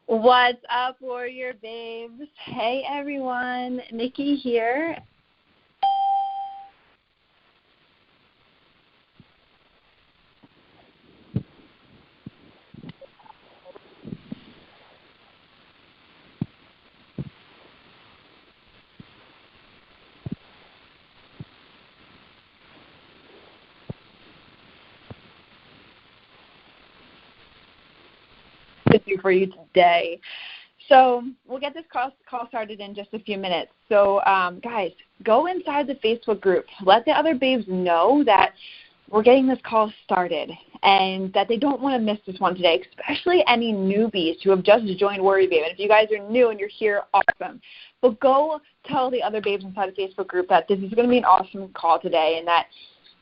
What's up, Warrior Babes? Hey, everyone. Nikki here. To do for you today. So we'll get this call started in just a few minutes. So guys, go inside the Facebook group. Let the other babes know that we're getting this call started and that they don't want to miss this one today, especially any newbies who have just joined Warrior Babe. And if you guys are new and you're here, awesome. But go tell the other babes inside the Facebook group that this is going to be an awesome call today and that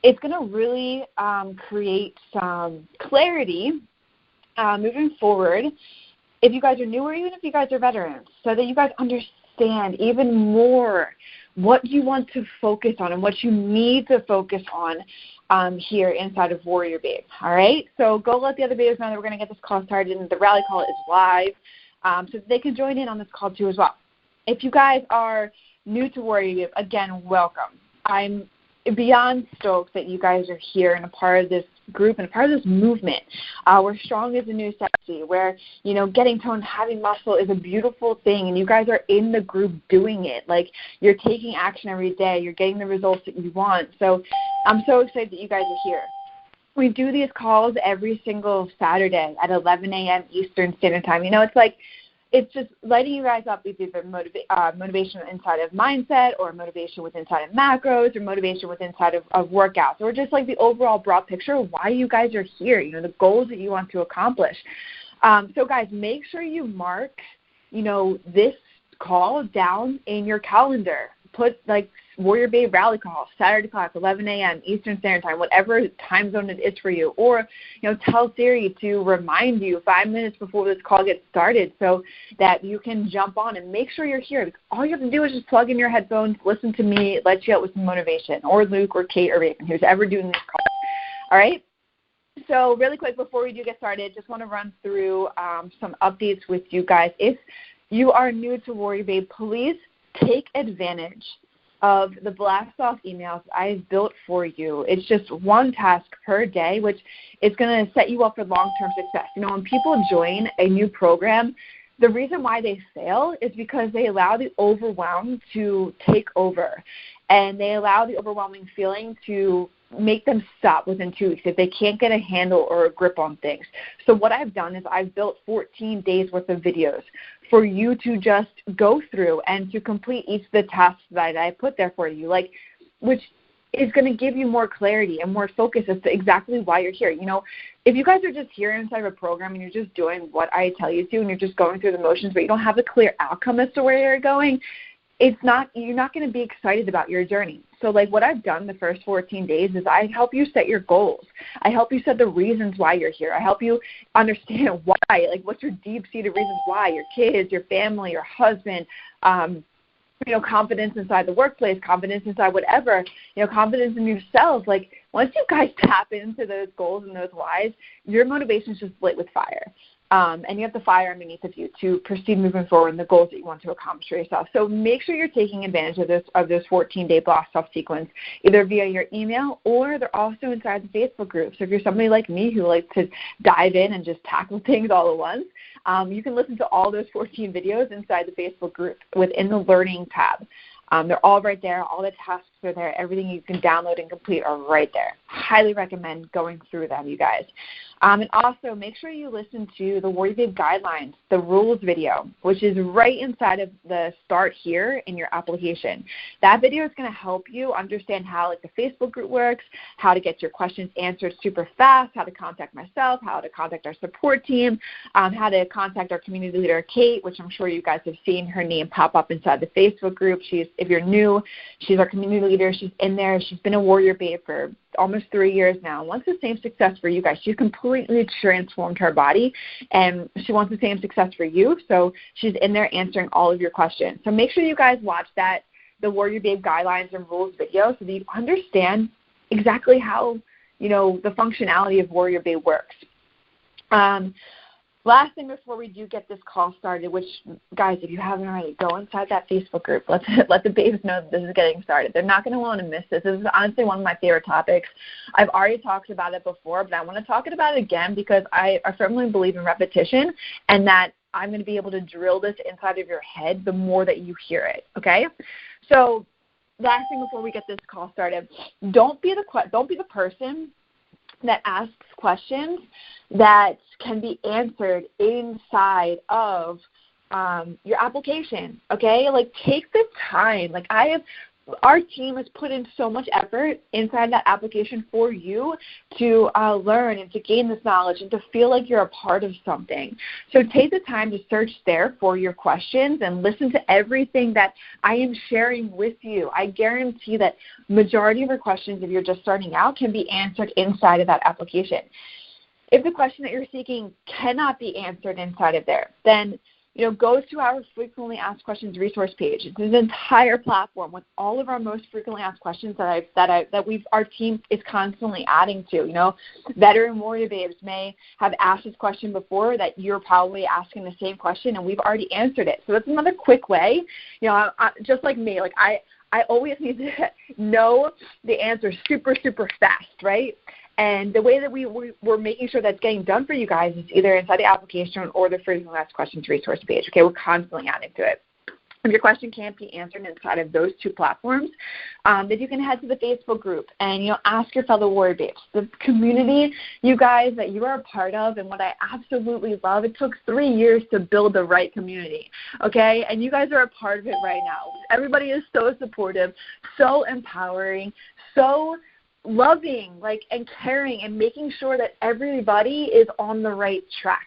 it's going to really create some clarity moving forward, if you guys are new or even if you guys are veterans, so that you guys understand even more what you want to focus on and what you need to focus on here inside of Warrior Babe. All right? So go let the other babes know that we're going to get this call started, and the rally call is live so that they can join in on this call too as well. If you guys are new to Warrior Babe, again, welcome. I'm beyond stoked that you guys are here and a part of this group and a part of this movement. We're strong as a new sexy, where, you know, getting toned, having muscle is a beautiful thing, and you guys are in the group doing it. Like, you're taking action every day. You're getting the results that you want. So I'm so excited that you guys are here. We do these calls every single Saturday at 11 a.m. Eastern Standard Time. You know, it's just lighting you guys up with either motivation inside of mindset or motivation with inside of macros or motivation with inside of workouts, or just like the overall broad picture of why you guys are here, you know, the goals that you want to accomplish. So guys, make sure you mark, you know, this call down in your calendar. Put like Warrior Babe rally call, Saturday class, 11 a.m. Eastern Standard Time, whatever time zone it is for you. Or, you know, tell Siri to remind you 5 minutes before this call gets started so that you can jump on and make sure you're here. All you have to do is just plug in your headphones, listen to me, let you out with some motivation, or Luke or Kate or Raven, who's ever doing this call. All right? So really quick before we do get started, just want to run through some updates with you guys. If you are new to Warrior Babe, please take advantage of the blast off emails I've built for you. It's just one task per day, which is going to set you up for long-term success. You know, when people join a new program, the reason why they fail is because they allow the overwhelm to take over, and they allow the overwhelming feeling to make them stop within 2 weeks if they can't get a handle or a grip on things. So what I've done is I've built 14 days worth of videos for you to just go through and to complete each of the tasks that I put there for you, like, which is going to give you more clarity and more focus as to exactly why you're here. You know, if you guys are just here inside of a program and you're just doing what I tell you to and you're just going through the motions but you don't have a clear outcome as to where you're going, you're not going to be excited about your journey. So like what I've done the first 14 days is I help you set your goals. I help you set the reasons why you're here. I help you understand why, like what's your deep-seated reasons why, your kids, your family, your husband, you know, confidence inside the workplace, confidence inside whatever, you know, confidence in yourself. Like once you guys tap into those goals and those whys, your motivation is just lit with fire. And you have the fire underneath of you to proceed moving forward in the goals that you want to accomplish for yourself. So make sure you're taking advantage of this 14-day blast off sequence, either via your email or they're also inside the Facebook group. So if you're somebody like me who likes to dive in and just tackle things all at once, you can listen to all those 14 videos inside the Facebook group within the Learning tab. They're all right there. All the tasks are there. Everything you can download and complete are right there. Highly recommend going through them, you guys. And also, make sure you listen to the Warrior Babe Guidelines, the rules video, which is right inside of the start here in your application. That video is going to help you understand how like the Facebook group works, how to get your questions answered super fast, how to contact myself, how to contact our support team, how to contact our community leader, Kate, which I'm sure you guys have seen her name pop up inside the Facebook group. If you're new, she's our community leader. She's in there. She's been a Warrior Babe for almost 3 years now. Wants the same success for you guys. She's completely transformed her body, and she wants the same success for you. So she's in there answering all of your questions. So make sure you guys watch that, the Warrior Babe Guidelines and Rules video, so that you understand exactly how, you know, the functionality of Warrior Babe works. Last thing before we do get this call started, which, guys, if you haven't already, go inside that Facebook group. Let the babes know that this is getting started. They're not going to want to miss this. This is honestly one of my favorite topics. I've already talked about it before, but I want to talk about it again because I firmly believe in repetition and that I'm going to be able to drill this inside of your head the more that you hear it, okay? So last thing before we get this call started, don't be the person that asks questions that can be answered inside of your application, okay? Like, take the time. Like, our team has put in so much effort inside that application for you to learn and to gain this knowledge and to feel like you're a part of something. So take the time to search there for your questions and listen to everything that I am sharing with you. I guarantee that majority of your questions, if you're just starting out, can be answered inside of that application. If the question that you're seeking cannot be answered inside of there, then go to our frequently asked questions resource page. It's an entire platform with all of our most frequently asked questions our team is constantly adding to. Veteran warrior babes may have asked this question before that you're probably asking the same question, and we've already answered it. So that's another quick way. Just like me, like I always need to know the answer super, super fast, right? And the way that we're making sure that's getting done for you guys is either inside the application or the frequently asked questions resource page. Okay, we're constantly adding to it. If your question can't be answered inside of those two platforms, then you can head to the Facebook group and ask your fellow warrior babes. The community, you guys, that you are a part of, and what I absolutely love, it took 3 years to build the right community, okay? And you guys are a part of it right now. Everybody is so supportive, so empowering, so loving, and caring, and making sure that everybody is on the right track.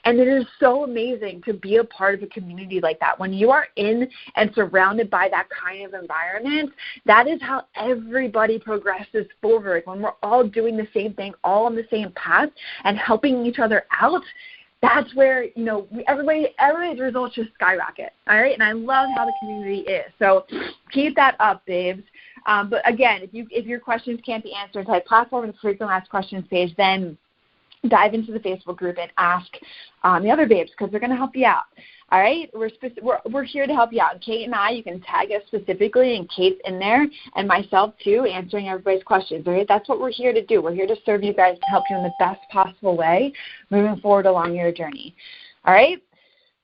And it is so amazing to be a part of a community like that. When you are in and surrounded by that kind of environment, that is how everybody progresses forward. When we're all doing the same thing, all on the same path, and helping each other out, that's where, everybody's results just skyrocket, all right? And I love how the community is. So keep that up, babes. But again, if your questions can't be answered inside platform and the frequently asked questions page, then dive into the Facebook group and ask the other babes, because they're going to help you out. All right, we're here to help you out. And Kate and I, you can tag us specifically, and Kate's in there, and myself too, answering everybody's questions. All right, that's what we're here to do. We're here to serve you guys, to help you in the best possible way moving forward along your journey. All right.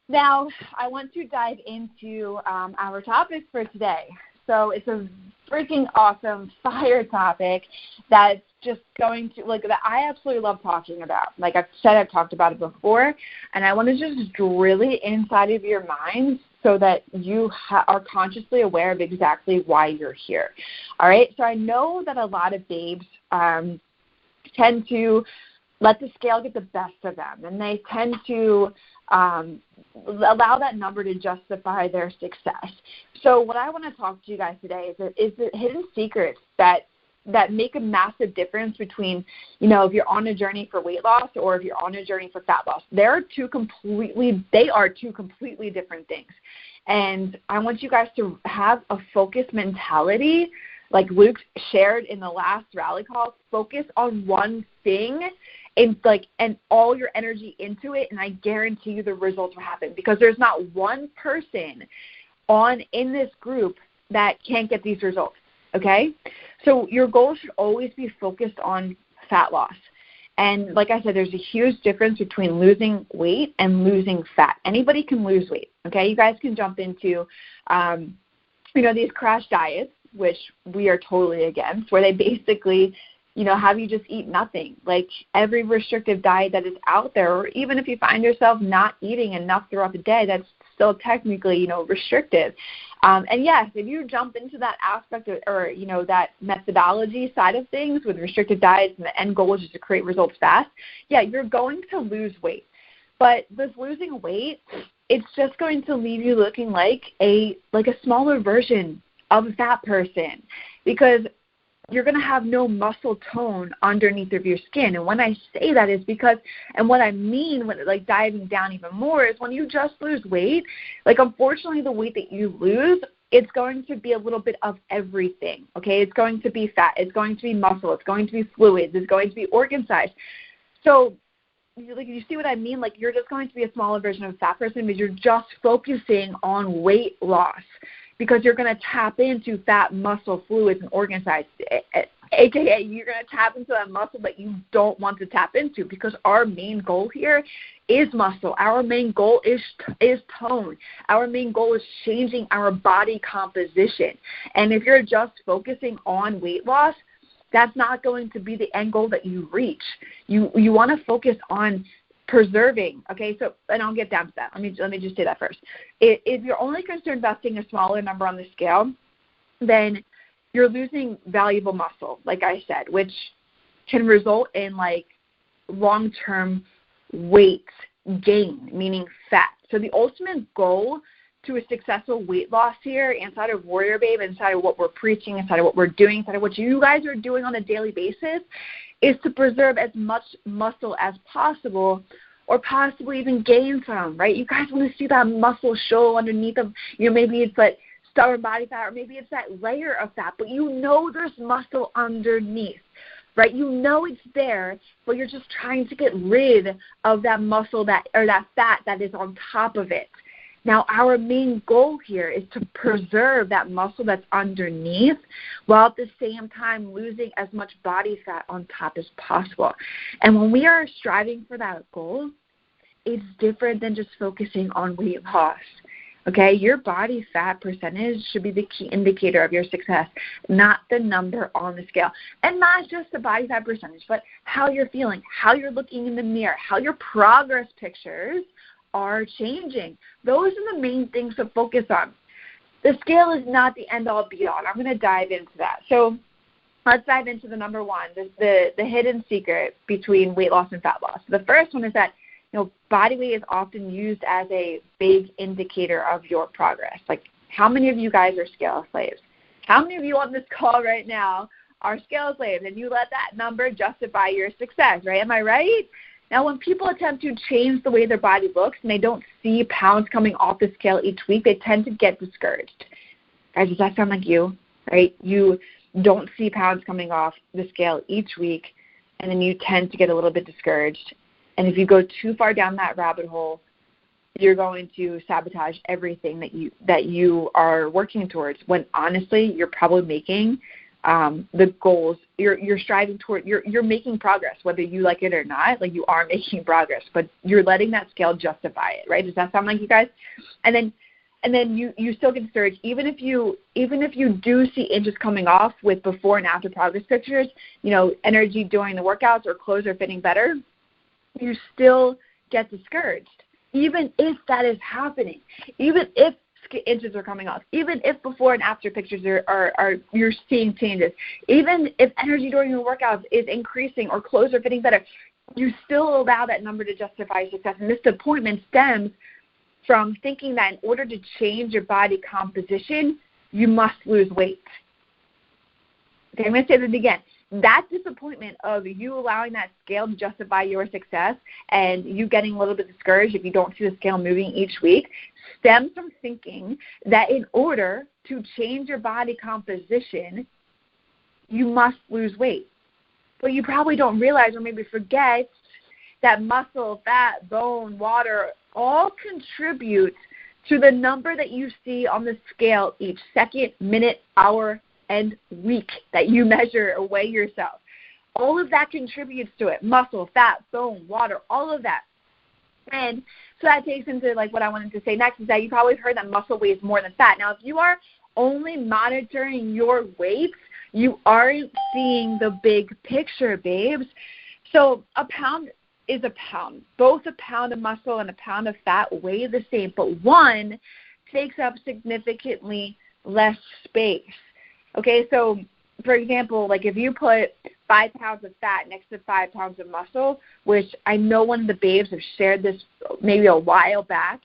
Now, I want to dive into our topic for today. So it's a freaking awesome fire topic that's just going to, that I absolutely love talking about. Like I've said, I've talked about it before, and I want to just drill it inside of your minds so that you are consciously aware of exactly why you're here. All right? So I know that a lot of babes tend to let the scale get the best of them, and they tend to allow that number to justify their success. So what I want to talk to you guys today is the hidden secrets that make a massive difference between, if you're on a journey for weight loss or if you're on a journey for fat loss. They are two completely different things. And I want you guys to have a focused mentality, like Luke shared in the last rally call. Focus on one thing and all your energy into it, and I guarantee you the results will happen, because there's not one person in this group that can't get these results, okay? So your goal should always be focused on fat loss. And like I said, there's a huge difference between losing weight and losing fat. Anybody can lose weight, okay? You guys can jump into, these crash diets, which we are totally against, where they basically have you just eat nothing. Like every restrictive diet that is out there, or even if you find yourself not eating enough throughout the day, that's still technically, restrictive. And yes, if you jump into that aspect or that methodology side of things with restrictive diets and the end goal is just to create results fast, yeah, you're going to lose weight. But with losing weight, it's just going to leave you looking like a smaller version of a fat person, because you're going to have no muscle tone underneath of your skin. And when I say that is because, and what I mean when diving down even more is when you just lose weight, unfortunately the weight that you lose, it's going to be a little bit of everything, okay? It's going to be fat, it's going to be muscle, it's going to be fluids, it's going to be organ size. So you see what I mean? Like, you're just going to be a smaller version of a fat person because you're just focusing on weight loss, because you're going to tap into fat, muscle, fluids, and organ size, aka you're going to tap into that muscle that you don't want to tap into, because our main goal here is muscle. Our main goal is tone. Our main goal is changing our body composition. And if you're just focusing on weight loss, that's not going to be the end goal that you reach. You want to focus on preserving, okay? So, and I'll get down to that. Let me just say that first. If you're only concerned about seeing a smaller number on the scale, then you're losing valuable muscle, like I said, which can result in like long-term weight gain, meaning fat. So the ultimate goal to a successful weight loss here inside of Warrior Babe, inside of what we're preaching, inside of what we're doing, inside of what you guys are doing on a daily basis, is to preserve as much muscle as possible, or possibly even gain some, right? You guys want to see that muscle show underneath of, maybe it's like stubborn body fat, or maybe it's that layer of fat, but there's muscle underneath, right? It's there, but you're just trying to get rid of that muscle that fat that is on top of it. Now, our main goal here is to preserve that muscle that's underneath, while at the same time losing as much body fat on top as possible. And when we are striving for that goal, it's different than just focusing on weight loss. Okay, your body fat percentage should be the key indicator of your success, not the number on the scale. And not just the body fat percentage, but how you're feeling, how you're looking in the mirror, how your progress pictures are changing. Those are the main things to focus on. The scale is not the end-all, be-all. I'm going to dive into that. So let's dive into the number one, the hidden secret between weight loss and fat loss. The first one is that body weight is often used as a big indicator of your progress. Like, how many of you guys are scale slaves? How many of you on this call right now are scale slaves, and you let that number justify your success, right? Am I right? Now, when people attempt to change the way their body looks and they don't see pounds coming off the scale each week, they tend to get discouraged. Guys, does that sound like you, right? You don't see pounds coming off the scale each week, and then you tend to get a little bit discouraged. And if you go too far down that rabbit hole, you're going to sabotage everything that you are working towards, when honestly you're probably making the goals you're striving toward. You're making progress, whether you like it or not. Like, you are making progress, but you're letting that scale justify it, right? Does that sound like you guys? And then you still get discouraged, even if you do see inches coming off with before and after progress pictures, energy during the workouts, or clothes are fitting better. You still get discouraged, even if that is happening, even if inches are coming off, even if before and after pictures are you're seeing changes, even if energy during your workouts is increasing or clothes are fitting better, you still allow that number to justify success. And this disappointment stems from thinking that in order to change your body composition, you must lose weight. Okay, I'm going to say that again. That disappointment of you allowing that scale to justify your success and you getting a little bit discouraged if you don't see the scale moving each week stems from thinking that in order to change your body composition, you must lose weight. But you probably don't realize, or maybe forget, that muscle, fat, bone, water all contribute to the number that you see on the scale each second, minute, hour, and week that you measure or weigh yourself. All of that contributes to it. Muscle, fat, bone, water, all of that. And so that takes into like what I wanted to say next, is that you probably heard that muscle weighs more than fat. Now, if you are only monitoring your weights, you aren't seeing the big picture, babes. So a pound is a pound. Both a pound of muscle and a pound of fat weigh the same, but one takes up significantly less space. Okay, so for example, like if you put 5 pounds of fat next to 5 pounds of muscle, which I know one of the babes have shared this maybe a while back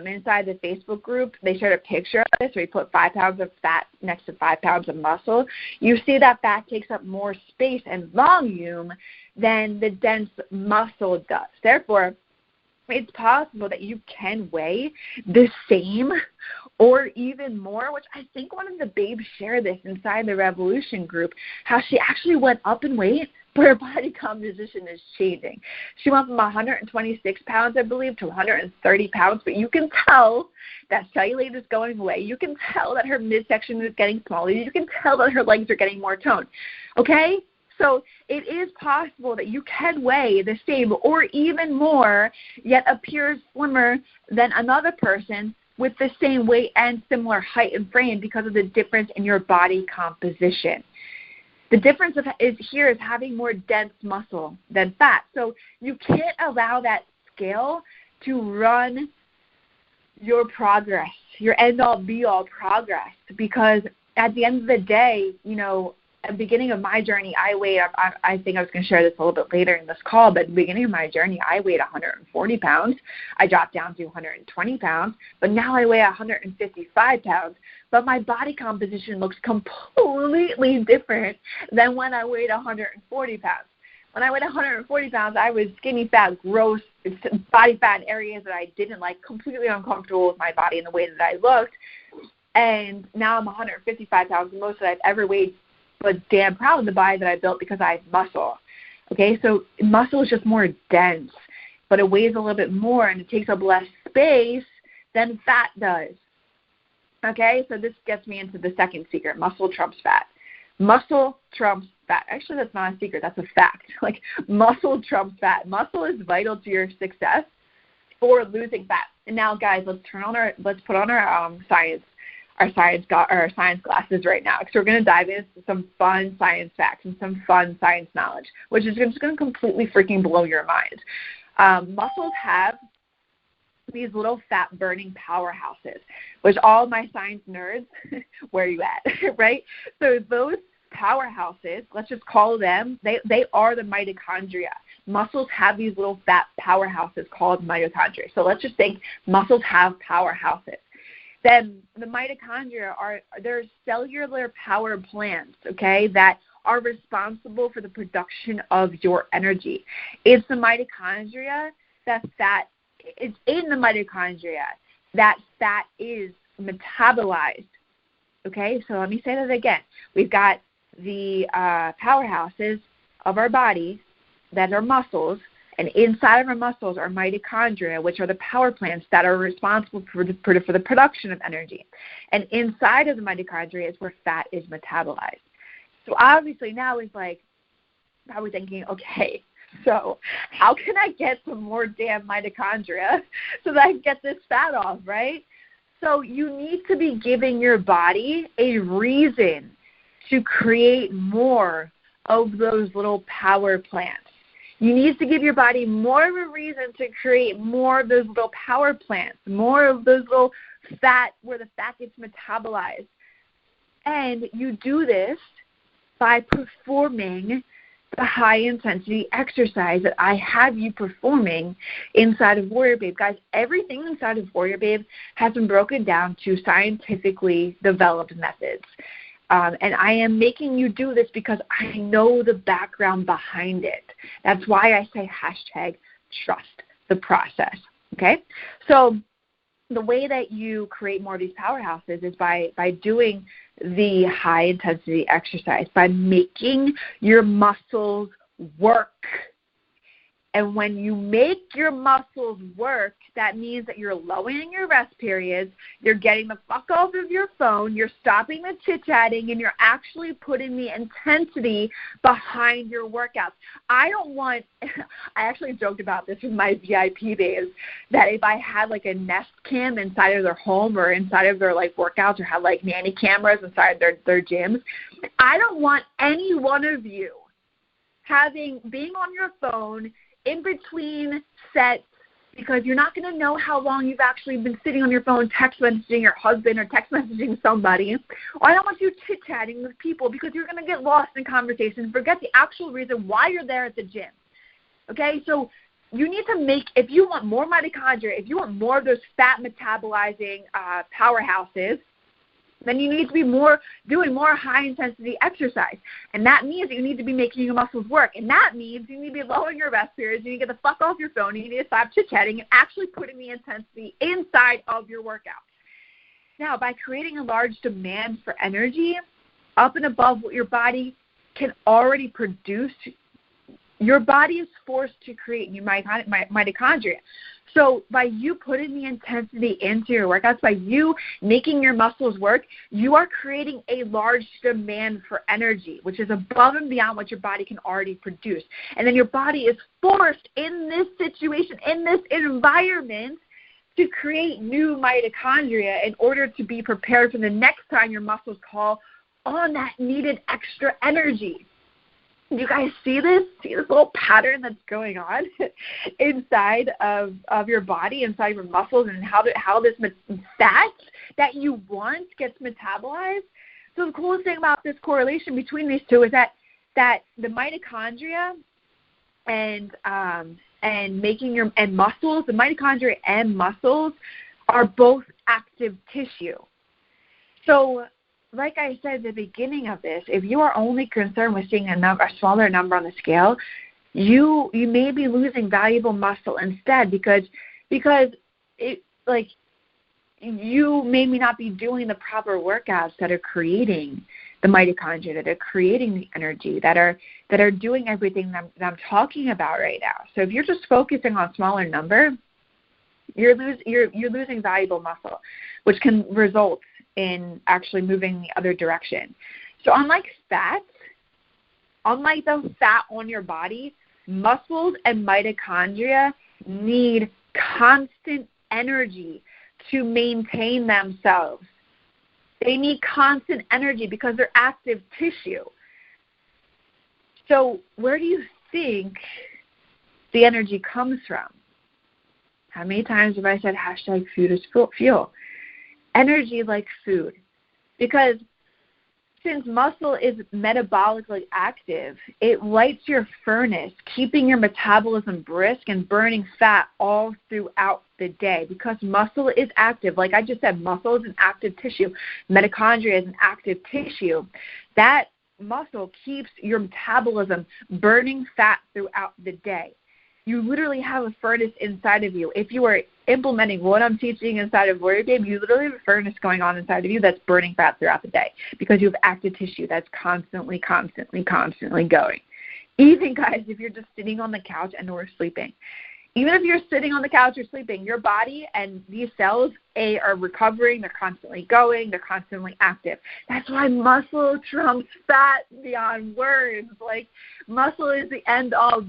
inside the Facebook group, they shared a picture of this where you put 5 pounds of fat next to 5 pounds of muscle. You see that fat takes up more space and volume than the dense muscle does. Therefore, it's possible that you can weigh the same or even more, which I think one of the babes shared this inside the Revolution group, how she actually went up in weight but her body composition is changing. She went from 126 pounds, I believe, to 130 pounds, but you can tell that cellulite is going away. You can tell that her midsection is getting smaller. You can tell that her legs are getting more toned, okay? So it is possible that you can weigh the same or even more, yet appear slimmer than another person with the same weight and similar height and frame because of the difference in your body composition. The difference is having more dense muscle than fat. So you can't allow that scale to run your progress, your end-all, be-all progress, because at the end of the day, at the beginning of my journey, I think I was going to share this a little bit later in this call, but at the beginning of my journey, I weighed 140 pounds. I dropped down to 120 pounds, but now I weigh 155 pounds. But my body composition looks completely different than when I weighed 140 pounds. When I weighed 140 pounds, I was skinny, fat, gross, body fat in areas that I didn't like, completely uncomfortable with my body and the way that I looked. And now I'm 155 pounds, the most that I've ever weighed, but damn proud of the body that I built because I have muscle. Okay, so muscle is just more dense, but it weighs a little bit more and it takes up less space than fat does. Okay, so this gets me into the second secret: muscle trumps fat. Muscle trumps fat. Actually, that's not a secret. That's a fact. Like, muscle trumps fat. Muscle is vital to your success for losing fat. And now, guys, let's put on our science glasses right now, because we're going to dive into some fun science facts and some fun science knowledge, which is just going to completely freaking blow your mind. Muscles have these little fat-burning powerhouses, which all my science nerds, where are you at, right? So those powerhouses, let's just call them, they are the mitochondria. Muscles have these little fat powerhouses called mitochondria. So let's just think muscles have powerhouses. Then the mitochondria they're cellular power plants, okay, that are responsible for the production of your energy. It's the mitochondria it's in the mitochondria that fat is metabolized. Okay, so let me say that again. We've got the powerhouses of our body that are muscles, and inside of our muscles are mitochondria, which are the power plants that are responsible for the production of energy. And inside of the mitochondria is where fat is metabolized. So obviously now it's like, probably thinking, okay, so how can I get some more damn mitochondria so that I can get this fat off, right? So you need to be giving your body a reason to create more of those little power plants. You need to give your body more of a reason to create more of those little power plants, more of those little fat, where the fat gets metabolized. And you do this by performing the high-intensity exercise that I have you performing inside of Warrior Babe. Guys, everything inside of Warrior Babe has been broken down to scientifically developed methods. And I am making you do this because I know the background behind it. That's why I say #trust the process, okay? So the way that you create more of these powerhouses is by doing the high-intensity exercise, by making your muscles work. And when you make your muscles work, that means that you're lowering your rest periods, you're getting the fuck off of your phone, you're stopping the chit-chatting, and you're actually putting the intensity behind your workouts. I actually joked about this with my VIP babes, that if I had like a Nest Cam inside of their home or inside of their like workouts, or had like nanny cameras inside their gyms, I don't want any one of you being on your phone in between sets, because you're not going to know how long you've actually been sitting on your phone text messaging your husband or text messaging somebody. Or I don't want you chit-chatting with people, because you're going to get lost in conversation, forget the actual reason why you're there at the gym. Okay, so you need to if you want more mitochondria, if you want more of those fat metabolizing powerhouses, then you need to be doing more high-intensity exercise. And that means that you need to be making your muscles work. And that means you need to be lowering your rest periods. You need to get the fuck off your phone. You need to stop chit-chatting and actually putting the intensity inside of your workout. Now, by creating a large demand for energy up and above what your body can already produce Your body is forced to create new mitochondria. So by you putting the intensity into your workouts, by you making your muscles work, you are creating a large demand for energy, which is above and beyond what your body can already produce. And then your body is forced in this situation, in this environment, to create new mitochondria in order to be prepared for the next time your muscles call on that needed extra energy. You guys see this? See this little pattern that's going on inside of your body, inside your muscles, and how this fat that you want gets metabolized? So the coolest thing about this correlation between these two is that the mitochondria and making muscles, the mitochondria and muscles are both active tissue. So like I said at the beginning of this, if you are only concerned with seeing a smaller number on the scale, you may be losing valuable muscle instead because it, like, you may not be doing the proper workouts that are creating the mitochondria, that are creating the energy, that are doing everything that I'm talking about right now. So if you're just focusing on smaller number, you're losing valuable muscle, which can result in actually moving the other direction. So unlike the fat on your body, muscles and mitochondria need constant energy to maintain themselves. They need constant energy because they're active tissue. So where do you think the energy comes from? How many times have I said hashtag food is fuel? Energy like food. Because since muscle is metabolically active, it lights your furnace, keeping your metabolism brisk and burning fat all throughout the day. Because muscle is active. Like I just said, muscle is an active tissue. Mitochondria is an active tissue. That muscle keeps your metabolism burning fat throughout the day. You literally have a furnace inside of you. If you are implementing what I'm teaching inside of Warrior Babe, you literally have a furnace going on inside of you that's burning fat throughout the day because you have active tissue that's constantly going. Even, guys, if you're just sitting on the couch and or sleeping. Even if you're sitting on the couch or sleeping, your body and these cells are recovering. They're constantly going. They're constantly active. That's why muscle trumps fat beyond words. Like, muscle is the end all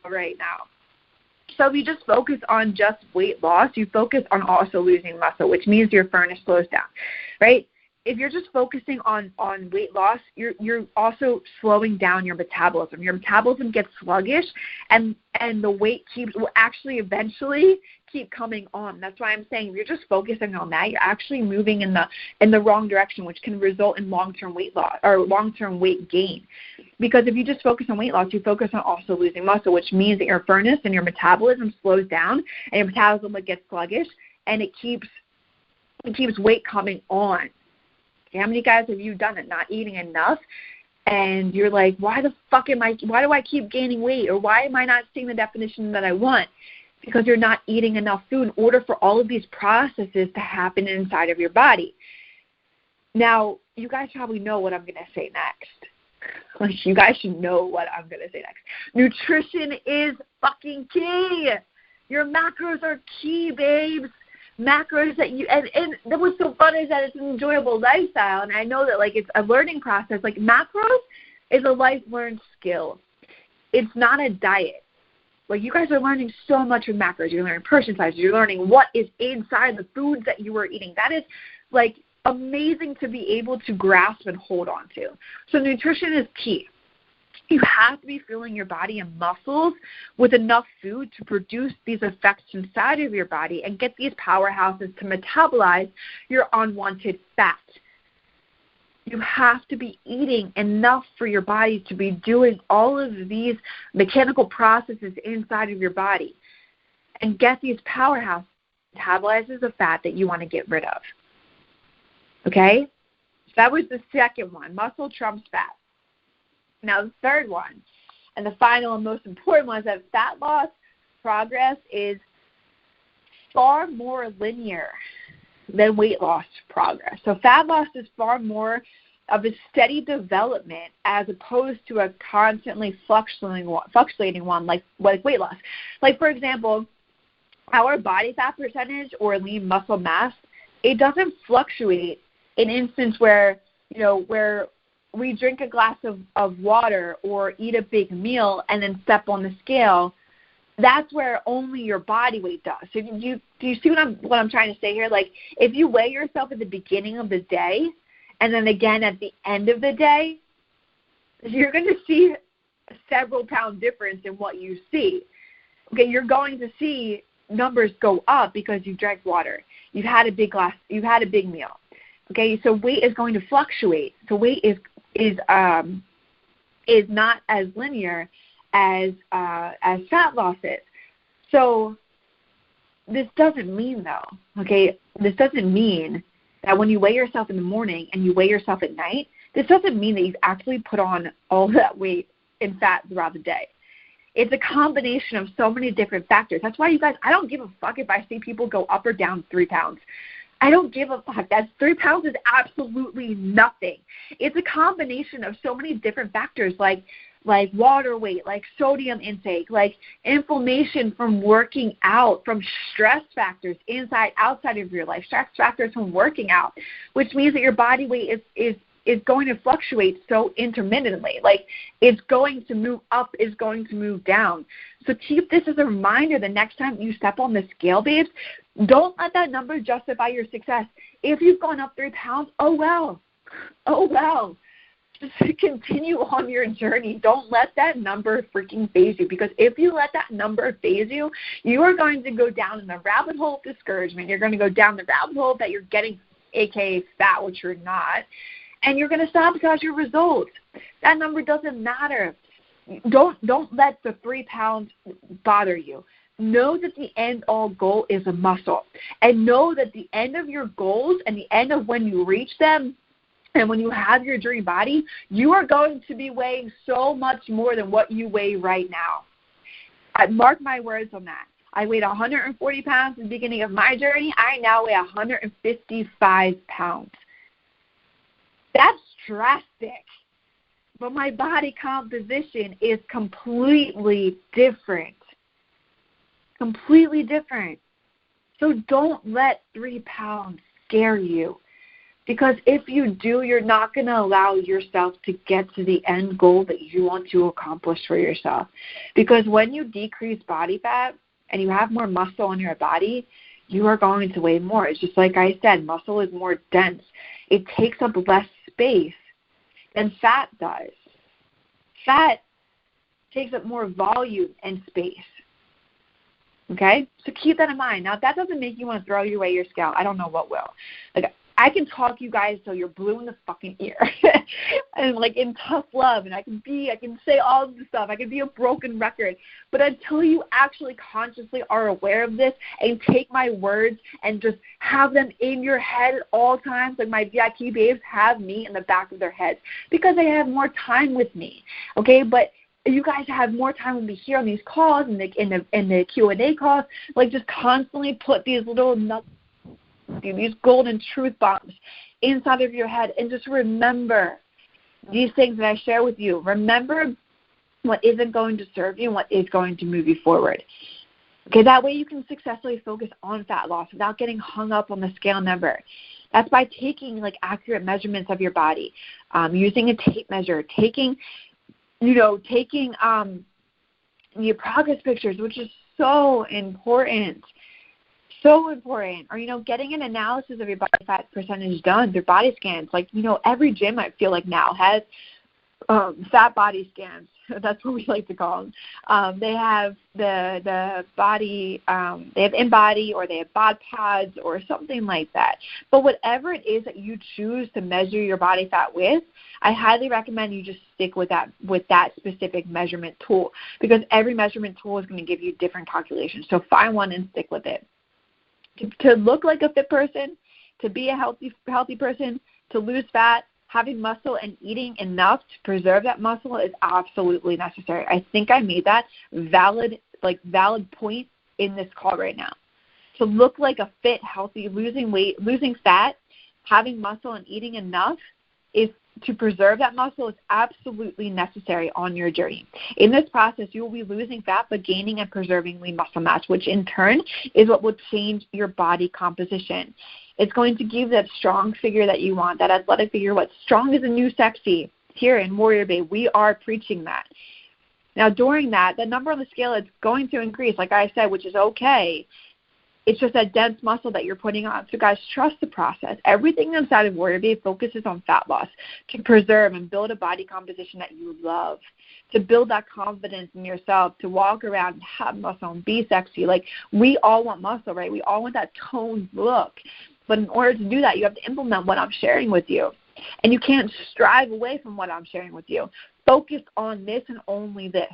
right now. So if you just focus on just weight loss, you focus on also losing muscle, which means your furnace slows down, right? If you're just focusing on weight loss, you're also slowing down your metabolism. Your metabolism gets sluggish, and the weight will actually eventually keep coming on. That's why I'm saying if you're just focusing on that, you're actually moving in the wrong direction, which can result in long-term weight loss or long-term weight gain. Because if you just focus on weight loss, you focus on also losing muscle, which means that your furnace and your metabolism slows down, and your metabolism gets sluggish, and it keeps weight coming on. How many guys have you done it, not eating enough, and you're like, why do I keep gaining weight, or why am I not seeing the definition that I want? Because you're not eating enough food in order for all of these processes to happen inside of your body. Now, you guys probably know what I'm going to say next. Like, you guys should know what I'm going to say next. Nutrition is fucking key. Your macros are key, babes. Macros that you and what's so fun is that it's an enjoyable lifestyle, and I know that like it's a learning process. Like macros is a life learned skill. It's not a diet. Like you guys are learning so much with macros. You're learning portion sizes. You're learning what is inside the foods that you are eating. That is like amazing to be able to grasp and hold on to. So nutrition is key. You have to be filling your body and muscles with enough food to produce these effects inside of your body and get these powerhouses to metabolize your unwanted fat. You have to be eating enough for your body to be doing all of these mechanical processes inside of your body and get these powerhouses metabolizes the fat that you want to get rid of. Okay? So that was the second one. Muscle trumps fat. Now, the third one, and the final and most important one, is that fat loss progress is far more linear than weight loss progress. So fat loss is far more a steady development as opposed to a constantly fluctuating one like weight loss. Like, for example, our body fat percentage or lean muscle mass, it doesn't fluctuate in instances where we drink a glass of water or eat a big meal and then step on the scale. That's where only your body weight does. So do you see what I'm trying to say here? Like, if you weigh yourself at the beginning of the day and then again at the end of the day, you're going to see a several pound difference in what you see. Okay, you're going to see numbers go up because you drank water. You've had a big meal. Okay, so weight is going to fluctuate. So weight is not as linear as fat loss is. So this doesn't mean this doesn't mean that when you weigh yourself in the morning and you weigh yourself at night, this doesn't mean that you've actually put on all that weight in fat throughout the day. It's a combination of so many different factors. That's why, you guys, I don't give a fuck if I see people go up or down 3 pounds. I don't give a fuck. That's 3 pounds is absolutely nothing. It's a combination of so many different factors like water weight, like sodium intake, like inflammation from working out, from stress factors inside, outside of your life, stress factors from working out, which means that your body weight is going to fluctuate so intermittently. Like, it's going to move up, it's going to move down. So keep this as a reminder the next time you step on the scale, babes. Don't let that number justify your success. If you've gone up 3 pounds, oh well. Just continue on your journey. Don't let that number freaking phase you, because if you let that number phase you, you are going to go down in the rabbit hole of discouragement. You're going to go down the rabbit hole that you're getting, aka fat, which you're not, and you're going to sabotage your results. That number doesn't matter. Don't let the 3 pounds bother you. Know that the end all goal is a muscle, and know that the end of your goals and the end of when you reach them and when you have your dream body, you are going to be weighing so much more than what you weigh right now. Mark my words on that. I weighed 140 pounds at the beginning of my journey. I now weigh 155 pounds. That's drastic. But my body composition is completely different. Completely different. So don't let 3 pounds scare you. Because if you do, you're not going to allow yourself to get to the end goal that you want to accomplish for yourself. Because when you decrease body fat and you have more muscle on your body, you are going to weigh more. It's just like I said, muscle is more dense. It takes up less space than fat does. Fat takes up more volume and space. Okay? So keep that in mind. Now, if that doesn't make you want to throw away your scale, I don't know what will. Like, I can talk you guys so you're blue in the fucking ear and like in tough love, and I can say all of this stuff. I can be a broken record. But until you actually consciously are aware of this and take my words and just have them in your head at all times, like my VIP babes have me in the back of their heads because they have more time with me. Okay, but you guys have more time with me here on these calls and in the Q&A calls. Like, just constantly put these little nuts, these golden truth bombs inside of your head, and just remember these things that I share with you. Remember what isn't going to serve you and what is going to move you forward. Okay, that way you can successfully focus on fat loss without getting hung up on the scale number. That's by taking like accurate measurements of your body, using a tape measure, taking your progress pictures, which is so important. So important. Or, getting an analysis of your body fat percentage done through body scans. Like, every gym I feel like now has fat body scans. That's what we like to call them. They have the body, they have InBody, or they have bod pods or something like that. But whatever it is that you choose to measure your body fat with, I highly recommend you just stick with that specific measurement tool, because every measurement tool is going to give you different calculations. So find one and stick with it. To look like a fit person, to be a healthy person, to lose fat, having muscle and eating enough to preserve that muscle is absolutely necessary. I think I made that valid point in this call right now. To look like a fit, healthy, losing weight, losing fat, having muscle and eating enough is to preserve that muscle is absolutely necessary on your journey. In this process, you will be losing fat but gaining and preserving lean muscle mass, which in turn is what will change your body composition. It's going to give that strong figure that you want, that athletic figure. What's strong is the new sexy. Here in Warrior Babe, we are preaching that. Now, during that, the number on the scale is going to increase, like I said, which is okay. It's just that dense muscle that you're putting on. So, guys, trust the process. Everything inside of Warrior Babe focuses on fat loss to preserve and build a body composition that you love, to build that confidence in yourself, to walk around and have muscle and be sexy. Like, we all want muscle, right? We all want that toned look. But in order to do that, you have to implement what I'm sharing with you. And you can't strive away from what I'm sharing with you. Focus on this and only this.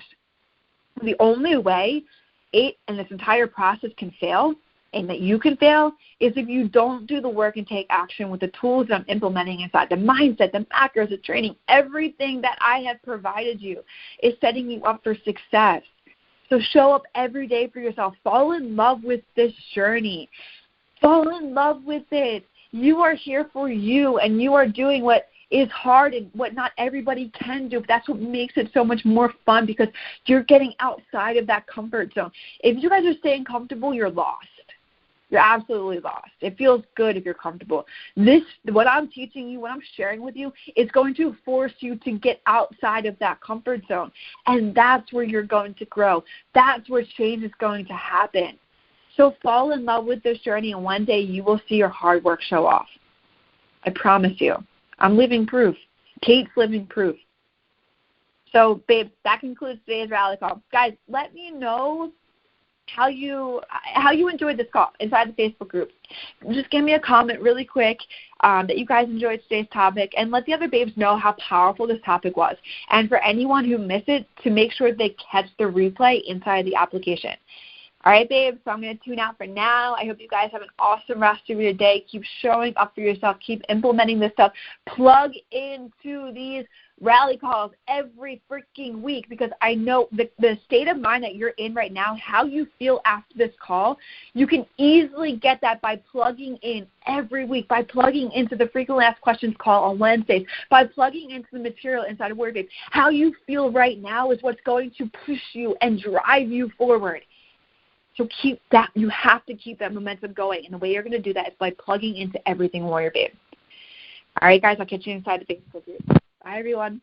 The only way it and this entire process can fail and that you can fail is if you don't do the work and take action with the tools that I'm implementing inside. The mindset, the macros, the training, everything that I have provided you is setting you up for success. So show up every day for yourself. Fall in love with this journey. Fall in love with it. You are here for you, and you are doing what is hard and what not everybody can do. But that's what makes it so much more fun, because you're getting outside of that comfort zone. If you guys are staying comfortable, you're lost. You're absolutely lost. It feels good if you're comfortable. What I'm teaching you, what I'm sharing with you, is going to force you to get outside of that comfort zone. And that's where you're going to grow. That's where change is going to happen. So fall in love with this journey, and one day you will see your hard work show off. I promise you. I'm living proof. Kate's living proof. So, babe, that concludes today's rally call. Guys, let me know how you enjoyed this call inside the Facebook group. Just give me a comment really quick that you guys enjoyed today's topic, and let the other babes know how powerful this topic was. And for anyone who missed it, to make sure they catch the replay inside the application. All right, babes, so I'm going to tune out for now. I hope you guys have an awesome rest of your day. Keep showing up for yourself. Keep implementing this stuff. Plug into these rally calls every freaking week, because I know the state of mind that you're in right now, how you feel after this call, you can easily get that by plugging in every week, by plugging into the Frequently Asked Questions call on Wednesdays, by plugging into the material inside of Warrior Babe. How you feel right now is what's going to push you and drive you forward. So keep that. You have to keep that momentum going. And the way you're going to do that is by plugging into everything Warrior Babe. All right, guys, I'll catch you inside the Facebook group. Bye, everyone.